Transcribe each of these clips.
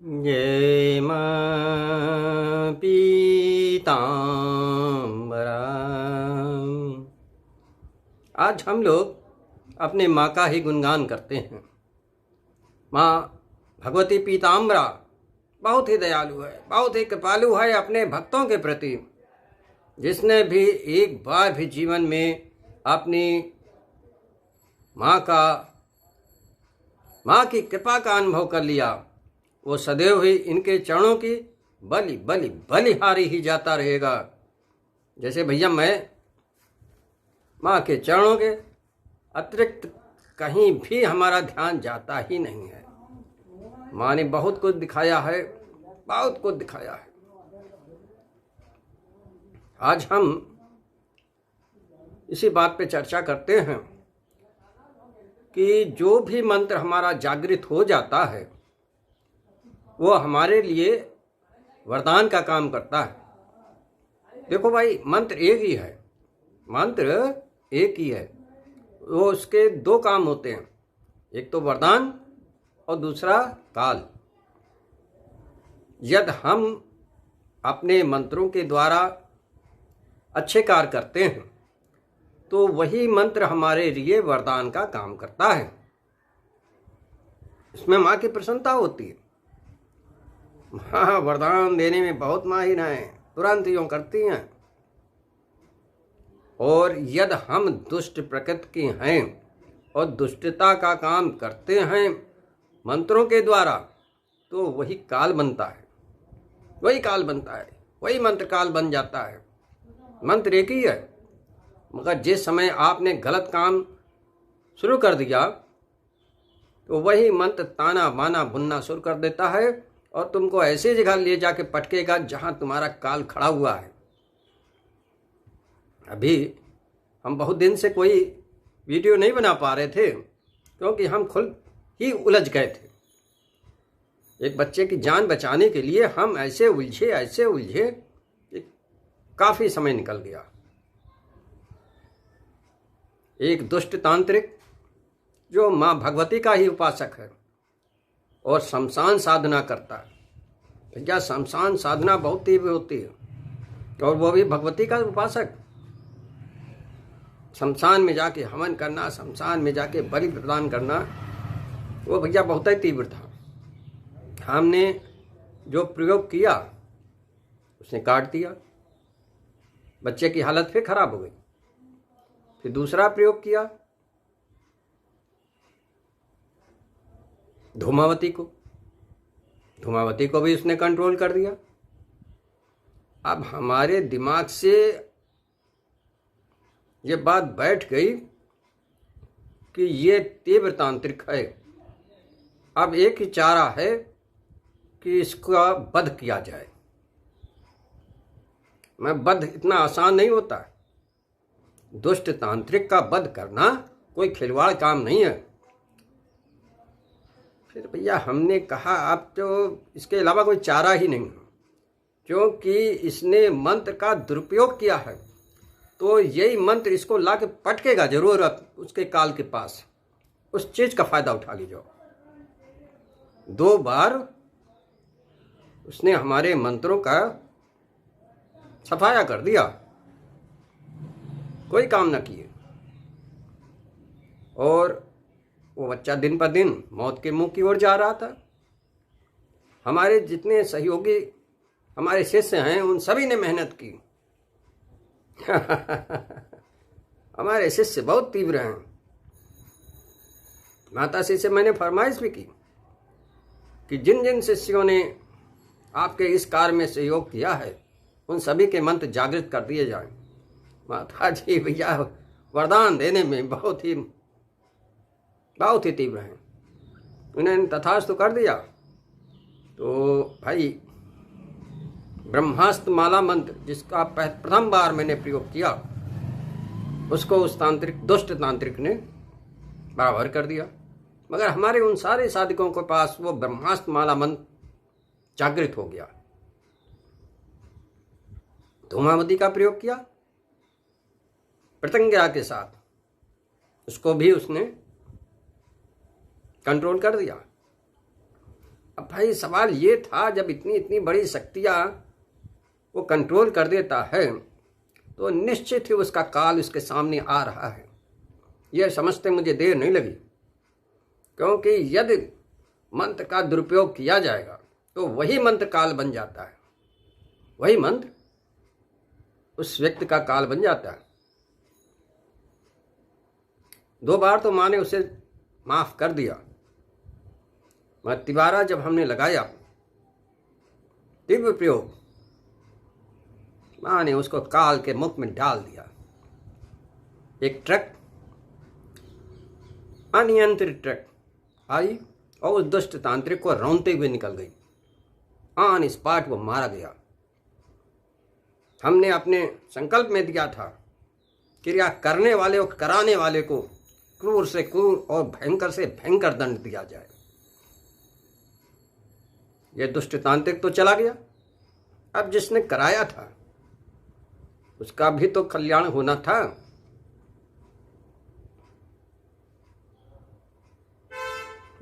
जय मां पीताम्बरा। आज हम लोग अपने माँ का ही गुणगान करते हैं। माँ भगवती पीताम्बरा बहुत ही दयालु है, बहुत ही कृपालु है अपने भक्तों के प्रति। जिसने भी एक बार भी जीवन में अपनी माँ की कृपा का अनुभव कर लिया, वो सदैव ही इनके चरणों की बलि बलि बलिहारी ही जाता रहेगा। जैसे भैया मैं माँ के चरणों के अतिरिक्त कहीं भी हमारा ध्यान जाता ही नहीं है। माँ ने बहुत कुछ दिखाया है, बहुत कुछ दिखाया है। आज हम इसी बात पे चर्चा करते हैं कि जो भी मंत्र हमारा जागृत हो जाता है वो हमारे लिए वरदान का काम करता है। देखो भाई, मंत्र एक ही है, मंत्र एक ही है। वो उसके दो काम होते हैं, एक तो वरदान और दूसरा काल। यदि हम अपने मंत्रों के द्वारा अच्छे कार्य करते हैं तो वही मंत्र हमारे लिए वरदान का काम करता है। इसमें माँ की प्रसन्नता होती है। माँ वरदान देने में बहुत माहिर हैं, तुरंत यूँ करती हैं। और यदि हम दुष्ट प्रकृति की हैं और दुष्टता का काम करते हैं मंत्रों के द्वारा, तो वही काल बनता है, वही काल बनता है, वही मंत्र काल बन जाता है। मंत्र एक ही है, मगर जिस समय आपने गलत काम शुरू कर दिया तो वही मंत्र ताना बाना बुनना शुरू कर देता है और तुमको ऐसी जगह ले जाके पटकेगा जहां तुम्हारा काल खड़ा हुआ है। अभी हम बहुत दिन से कोई वीडियो नहीं बना पा रहे थे क्योंकि हम खुद ही उलझ गए थे। एक बच्चे की जान बचाने के लिए हम ऐसे उलझे कि काफ़ी समय निकल गया। एक दुष्ट तांत्रिक जो माँ भगवती का ही उपासक है और शमशान साधना करता है। भैया शमशान साधना बहुत तीव्र होती है, और वो भी भगवती का उपासक। शमशान में जाके हवन करना, शमशान में जाके बलि प्रदान करना, वो भैया बहुत ही तीव्र था। हमने जो प्रयोग किया उसने काट दिया, बच्चे की हालत फिर खराब हो गई। फिर दूसरा प्रयोग किया धूमावती को भी उसने कंट्रोल कर दिया। अब हमारे दिमाग से ये बात बैठ गई कि ये तीव्र तांत्रिक है। अब एक ही चारा है कि इसका वध किया जाए। मैं वध इतना आसान नहीं होता है। दुष्ट तांत्रिक का वध करना कोई खिलवाड़ काम नहीं है। फिर भैया हमने कहा अब तो इसके अलावा कोई चारा ही नहीं है, क्योंकि इसने मंत्र का दुरुपयोग किया है तो यही मंत्र इसको ला के पटकेगा जरूर उसके काल के पास। उस चीज का फायदा उठा लीजिए। 2 बार उसने हमारे मंत्रों का सफाया कर दिया, कोई काम न किए, और वो बच्चा दिन पर दिन मौत के मुंह की ओर जा रहा था। हमारे जितने सहयोगी हमारे शिष्य हैं उन सभी ने मेहनत की। हमारे शिष्य बहुत तीव्र हैं। माता श्री से मैंने फरमाइश भी की कि जिन जिन शिष्यों ने आपके इस कार्य में सहयोग किया है उन सभी के मंत्र जागृत कर दिए जाएं। माता जी भैया वरदान देने में बहुत ही तीव्र हैं। उन्होंने तथास्तु कर दिया। तो भाई ब्रह्मास्त्र माला मंत्र जिसका प्रथम बार मैंने प्रयोग किया उसको उस दुष्ट तांत्रिक ने बराबर कर दिया। मगर हमारे उन सारे साधकों के पास वो ब्रह्मास्त्र माला मंत्र जागृत हो गया। धूमावती का प्रयोग किया प्रत्यंगिरा के साथ, उसको भी उसने कंट्रोल कर दिया। अब भाई सवाल ये था, जब इतनी इतनी बड़ी शक्तियाँ वो कंट्रोल कर देता है तो निश्चित ही उसका काल उसके सामने आ रहा है। यह समझते मुझे देर नहीं लगी, क्योंकि यदि मंत्र का दुरुपयोग किया जाएगा तो वही मंत्र काल बन जाता है, वही मंत्र उस व्यक्ति का काल बन जाता है। 2 बार तो माँ ने उसे माफ कर दिया, मगर तिबारा जब हमने लगाया तीव्र प्रयोग, माँ ने उसको काल के मुख में डाल दिया। एक ट्रक, अनियंत्रित ट्रक आई और उस दुष्ट तांत्रिक को रौंदते हुए निकल गई। ऑन स्पॉट वो मारा गया। हमने अपने संकल्प में दिया था, क्रिया करने वाले और कराने वाले को क्रूर से क्रूर और भयंकर से भयंकर दंड दिया जाए। यह दुष्ट तांत्रिक तो चला गया, अब जिसने कराया था उसका भी तो कल्याण होना था।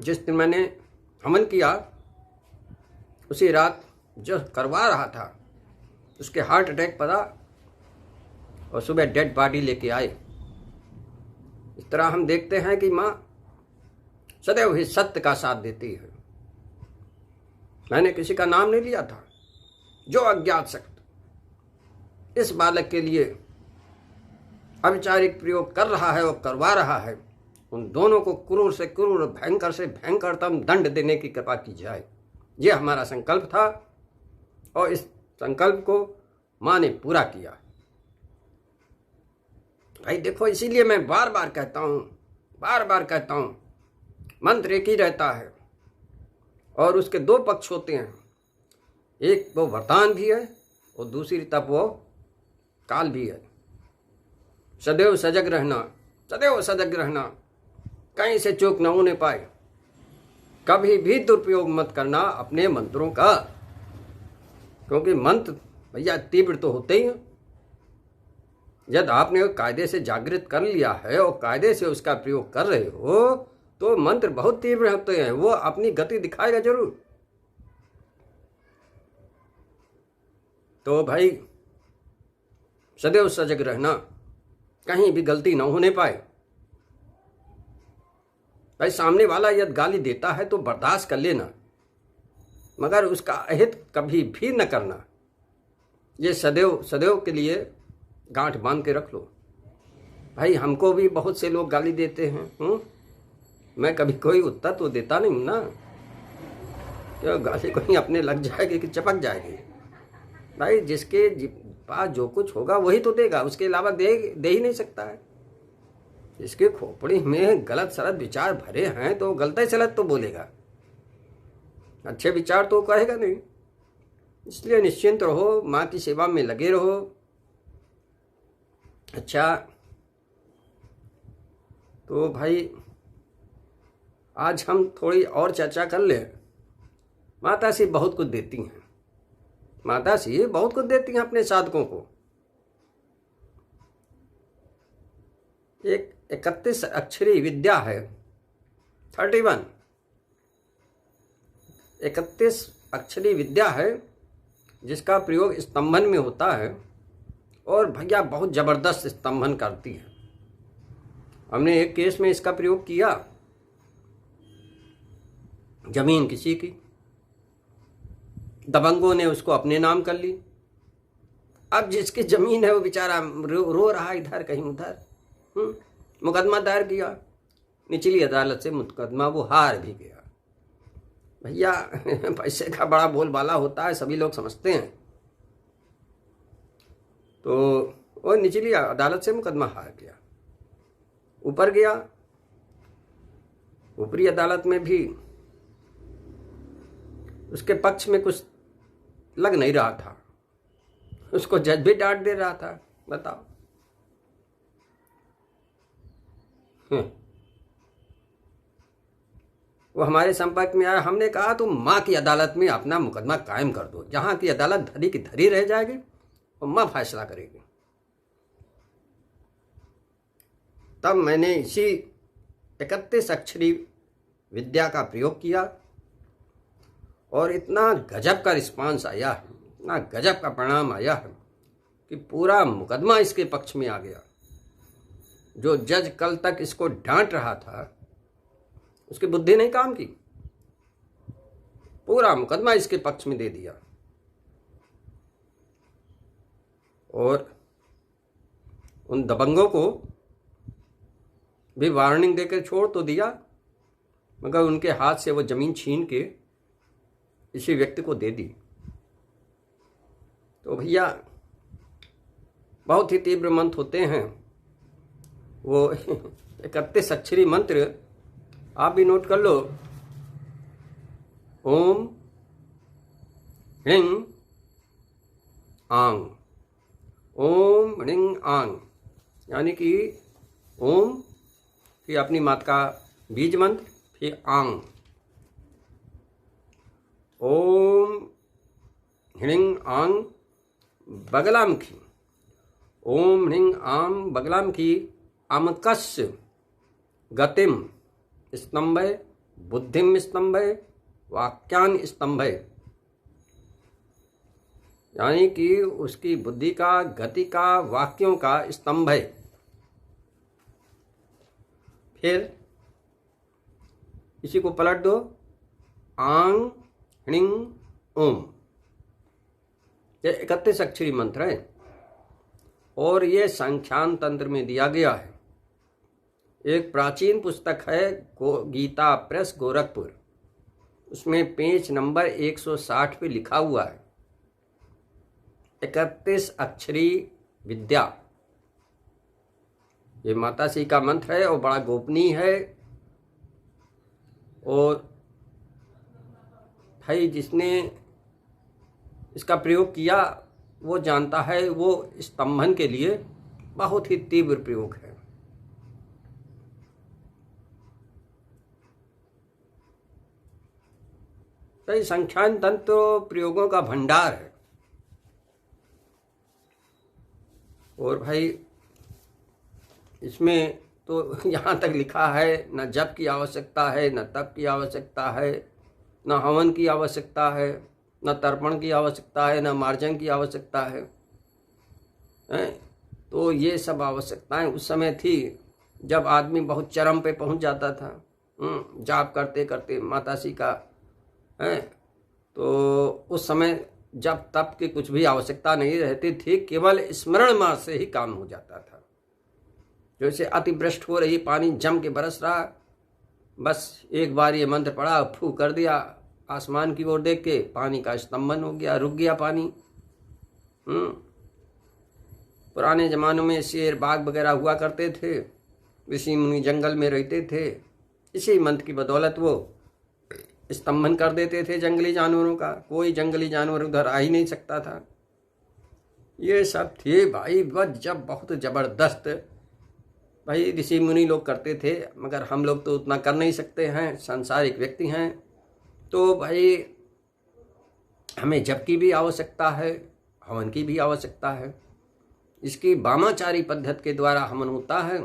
जिस दिन मैंने हवन किया उसी रात जो करवा रहा था उसके हार्ट अटैक पड़ा और सुबह डेड बॉडी लेके आए। इस तरह हम देखते हैं कि माँ सदैव ही सत्य का साथ देती है। मैंने किसी का नाम नहीं लिया था। जो अज्ञात शक्त इस बालक के लिए अविचारिक प्रयोग कर रहा है और करवा रहा है, उन दोनों को क्रूर से क्रूर, भयंकर से भयंकरतम दंड देने की कृपा की जाए। यह हमारा संकल्प था और इस संकल्प को माँ ने पूरा किया। भाई देखो, इसीलिए मैं बार बार कहता हूँ मंत्र एक ही रहता है और उसके 2 पक्ष होते हैं। एक वो वरदान भी है और दूसरी तरफ वो काल भी है। सदैव सजग रहना, कहीं से चूक न होने पाए। कभी भी दुरुपयोग मत करना अपने मंत्रों का, क्योंकि मंत्र भैया तीव्र तो होते ही हैं। यदि आपने कायदे से जागृत कर लिया है और कायदे से उसका प्रयोग कर रहे हो तो मंत्र बहुत तीव्र होते हैं, वो अपनी गति दिखाएगा जरूर। तो भाई सदैव सजग रहना, कहीं भी गलती न होने पाए। भाई सामने वाला यदि गाली देता है तो बर्दाश्त कर लेना, मगर उसका अहित कभी भी न करना। ये सदैव के लिए गांठ बांध के रख लो। भाई हमको भी बहुत से लोग गाली देते हैं, मैं कभी कोई उत्तर तो देता नहीं हूँ ना। क्यों गाली कहीं अपने लग जाएगी कि चपक जाएगी। भाई जिसके पास जो कुछ होगा वही तो देगा, उसके अलावा दे ही नहीं सकता है। इसके खोपड़ी में गलत सलत विचार भरे हैं तो गलत सलत तो बोलेगा, अच्छे विचार तो कहेगा नहीं। इसलिए निश्चिंत रहो, माँ की सेवा में लगे रहो। अच्छा, तो भाई आज हम थोड़ी और चर्चा कर ले। माता श्री बहुत कुछ देती हैं, माता श्री बहुत कुछ देती हैं अपने साधकों को। एक 31 अक्षरी विद्या है, 31 अक्षरी विद्या है जिसका प्रयोग स्तंभन में होता है और भैया बहुत जबरदस्त स्तंभन करती है। हमने एक केस में इसका प्रयोग किया, जमीन किसी की, दबंगों ने उसको अपने नाम कर ली। अब जिसकी जमीन है वो बेचारा रो रहा इधर कहीं उधर। मुकदमा दायर किया, निचली अदालत से मुकदमा वो हार भी गया। भैया पैसे का बड़ा बोलबाला होता है, सभी लोग समझते हैं। तो वो निचली अदालत से मुकदमा हार गया, ऊपर गया, ऊपरी अदालत में भी उसके पक्ष में कुछ लग नहीं रहा था, उसको जज भी डांट दे रहा था। बताओ, वो हमारे संपर्क में आया। हमने कहा तुम माँ की अदालत में अपना मुकदमा कायम कर दो, जहां की अदालत धरी की धरी रह जाएगी और माँ फैसला करेगी। तब मैंने इसी 31 अक्षरी विद्या का प्रयोग किया और इतना गजब का रिस्पांस आया है, इतना गजब का परिणाम आया है कि पूरा मुकदमा इसके पक्ष में आ गया। जो जज कल तक इसको डांट रहा था उसकी बुद्धि नहीं काम की, पूरा मुकदमा इसके पक्ष में दे दिया। और उन दबंगों को भी वार्निंग देकर छोड़ तो दिया, मगर उनके हाथ से वो जमीन छीन के इसी व्यक्ति को दे दी। तो भैया बहुत ही तीव्र मंत्र होते हैं वो 31 अक्षरी मंत्र, आप भी नोट कर लो। ओम ह्रीं आंग, ओम ह्रीं आंग, यानी कि ओम, फिर अपनी माता का बीज मंत्र, फिर आंग, ओम ह्रीं आंग बगलामुखी, ओम ह्रीं आंग बगलामुखी अमकस्य गतिम स्तंभय बुद्धिम स्तंभय वाक्यान स्तंभय, यानी कि उसकी बुद्धि का, गति का, वाक्यों का स्तंभ है। फिर इसी को पलट दो, आंग ह्रीं ओम। ये 31 अक्षरी मंत्र है और ये संख्यान तंत्र में दिया गया है। एक प्राचीन पुस्तक है गीता प्रेस गोरखपुर, उसमें पेज नंबर 160 पे लिखा हुआ है 31 अक्षरी विद्या। ये माता श्री का मंत्र है और बड़ा गोपनीय है। और भाई जिसने इसका प्रयोग किया वो जानता है, वो स्तंभन के लिए बहुत ही तीव्र प्रयोग है। तो संख्यान तंत्र प्रयोगों का भंडार है। और भाई इसमें तो यहाँ तक लिखा है, न जप की आवश्यकता है, न तप की आवश्यकता है, न हवन की आवश्यकता है, न तर्पण की आवश्यकता है, न मार्जन की आवश्यकता है। तो ये सब आवश्यकताएं उस समय थी जब आदमी बहुत चरम पे पहुंच जाता था, जाप करते करते माता श्री का है। तो उस समय जब तप की कुछ भी आवश्यकता नहीं रहती थी, केवल स्मरण मात्र से ही काम हो जाता था। जैसे अतिवृष्टि हो रही, पानी जम के बरस रहा, बस एक बार ये मंत्र पढ़ा, फू कर दिया, आसमान की ओर देख के पानी का स्तंभन हो गया, रुक गया पानी। पुराने जमानों में शेर बाघ वगैरह हुआ करते थे, ऋषि मुनि जंगल में रहते थे, इसी मंत्र की बदौलत वो स्तंभन कर देते थे जंगली जानवरों का। कोई जंगली जानवर उधर आ ही नहीं सकता था। ये सब थे भाई जब बहुत ज़बरदस्त भाई ऋषि मुनि लोग करते थे, मगर हम लोग तो उतना कर नहीं सकते हैं, सांसारिक व्यक्ति हैं। तो भाई हमें जप की भी आवश्यकता है, हवन की भी आवश्यकता है। इसकी वामाचारी पद्धति के द्वारा हवन होता है,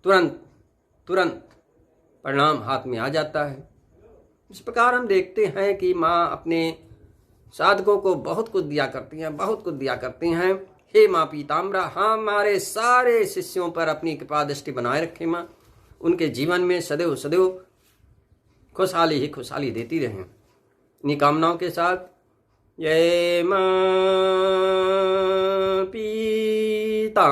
तुरंत परिणाम हाथ में आ जाता है। इस प्रकार हम देखते हैं कि माँ अपने साधकों को बहुत कुछ दिया करती हैं। हे माँ पीताम्बरा, हमारे सारे शिष्यों पर अपनी कृपा दृष्टि बनाए रखें माँ, उनके जीवन में सदैव सदैव खुशहाली ही खुशहाली देती रहें। इन्हीं कामनाओं के साथ जय माँ पीताम्बरा।